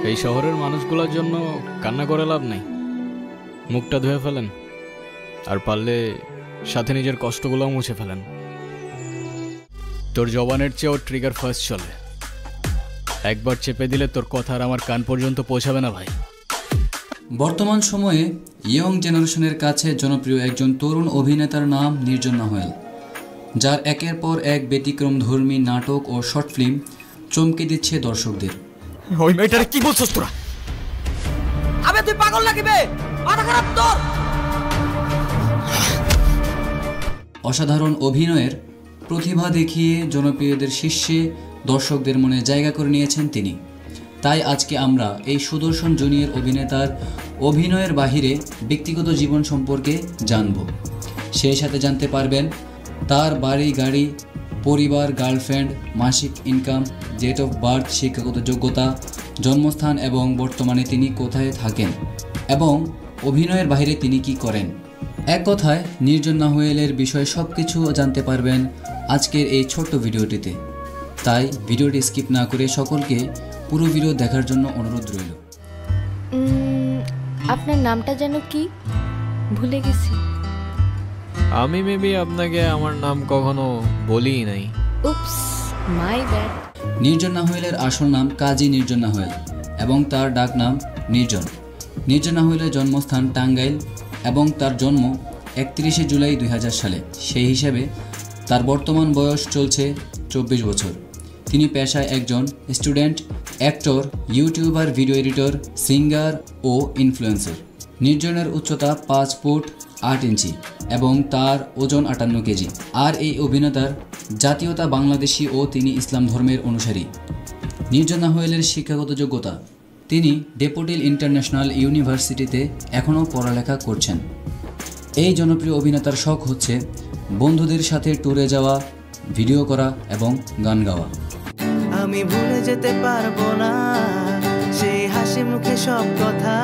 এই শহরের মানুষগুলোর জন্য কান্না করে লাভ নেই, মুখটা ধুয়ে ফেলেন, আর পারলে সাথে নিজের কষ্টগুলোও মুছে ফেলেন। তোর জবানের চেয়েও ট্রিগার ফার্স্ট চলে, একবার চেপে দিলে তোর কথা আর আমার কান পর্যন্ত পৌঁছাবে না ভাই। বর্তমান সময়ে ইয়ং জেনারেশনের কাছে জনপ্রিয় একজন তরুণ অভিনেতার নাম নির্জন নাহুয়েল, যার একের পর এক ব্যতিক্রমধর্মী নাটক ও শর্ট ফিল্ম চমকে দিচ্ছে দর্শকদের। ওই মেয়েটারে কি বলছস তোরা? আবে তুই পাগল নাকি বে? মাথা খারাপ তোর? অসাধারণ অভিনয়ের প্রতিভা দেখিয়ে জনপ্রিয়দের শীর্ষে দর্শকদের মনে জায়গা করে নিয়েছেন তিনি। তাই আজকে আমরা এই সুদর্শন জুনিয়র অভিনেতার অভিনয়ের বাহিরে ব্যক্তিগত জীবন সম্পর্কে জানব। সেই সাথে জানতে পারবেন তার বাড়ি গাড়ি, পরিবার, গার্লফ্রেন্ড, মাসিক ইনকাম, ডেট অফ বার্থ, শিক্ষাগত যোগ্যতা, জন্মস্থান এবং বর্তমানে তিনি কোথায় থাকেন এবং অভিনয়ের বাইরে তিনি কি করেন। এক কথায় নির্জন নাহুয়েলের বিষয়ে সব কিছু জানতে পারবেন আজকের এই ছোট্ট ভিডিওটিতে। তাই ভিডিওটি স্কিপ না করে সকলকে পুরো ভিডিও দেখার জন্য অনুরোধ রইল। আপনার নামটা যেন কি? ভুলে গেছি। আমি মেবি আপনাকে আমার নাম কখনো বলিই নাই। উপস, মাই ব্যাড। নির্জন নাহুয়েলের আসল নাম কাজী নির্জন নাহুয়েল এবং তার ডাক নাম নির্জন। নির্জন নাহুয়েলের জন্মস্থান টাঙ্গাইল এবং তার জন্ম 31শে জুলাই 2000 সালে। সেই হিসাবে তার বর্তমান বয়স চলছে 24 বছর। তিনি পেশায় একজন student, actor, YouTuber, video editor, singer ও ইনফ্লুয়েন্সার। নির্জনের উচ্চতা 5 ফুট 8 ইঞ্চি এবং তার ওজন 58 কেজি। আর এই অভিনেতার জাতীয়তা বাংলাদেশি ও তিনি ইসলাম ধর্মের অনুসারী। নির্জন নাহুয়েলের শিক্ষাগত যোগ্যতা: তিনি ডেফোডিল ইন্টারন্যাশনাল ইউনিভার্সিটিতে এখনও পড়ালেখা করছেন। এই জনপ্রিয় অভিনেতার শখ হচ্ছে বন্ধুদের সাথে ট্যুরে যাওয়া, ভিডিও করা এবং গান গাওয়া। আমি ভুলে যেতে পারবো না সেই হাসি মুখে সব কথা,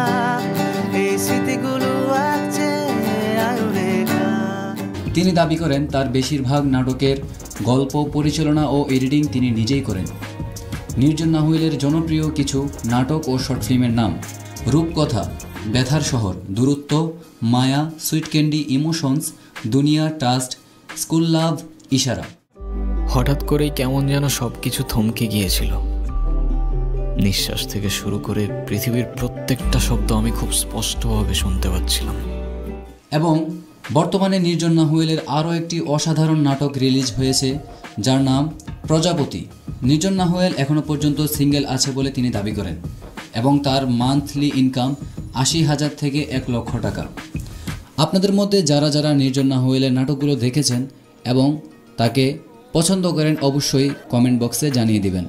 এই স্মৃতিগুলো আছে আয়ুরেখা। তিনি দাবি করেন তার বেশিরভাগ নাটকের গল্প, পরিচালনা ও এডিটিং তিনি নিজেই করেন। নির্জন নাহুয়েলের জনপ্রিয় কিছু নাটক ও শর্ট ফিল্মের নাম: রূপকথা, ব্যথার শহর, দূরত্ব, মায়া, সুইট ক্যান্ডি, ইমোশনস, দুনিয়া, টাস্ট, স্কুল লাভ, ইশারা। হঠাৎ করেই কেমন যেন সব কিছু থমকে গিয়েছিল। নিঃশ্বাস থেকে শুরু করে পৃথিবীর প্রত্যেকটা শব্দ আমি খুব স্পষ্টভাবে শুনতে পাচ্ছিলাম। এবং বর্তমানে নির্জন নাহুয়েলের আরও একটি অসাধারণ নাটক রিলিজ হয়েছে, যার নাম প্রজাপতি। নির্জন নাহুয়েল এখনও পর্যন্ত সিঙ্গেল আছে বলে তিনি দাবি করেন এবং তার মান্থলি ইনকাম 80,000 থেকে 1 লক্ষ টাকা। আপনাদের মধ্যে যারা যারা নির্জন নাহুয়েলের নাটকগুলো দেখেছেন এবং তাকে পছন্দ করেন অবশ্যই কমেন্ট বক্সে জানিয়ে দিবেন।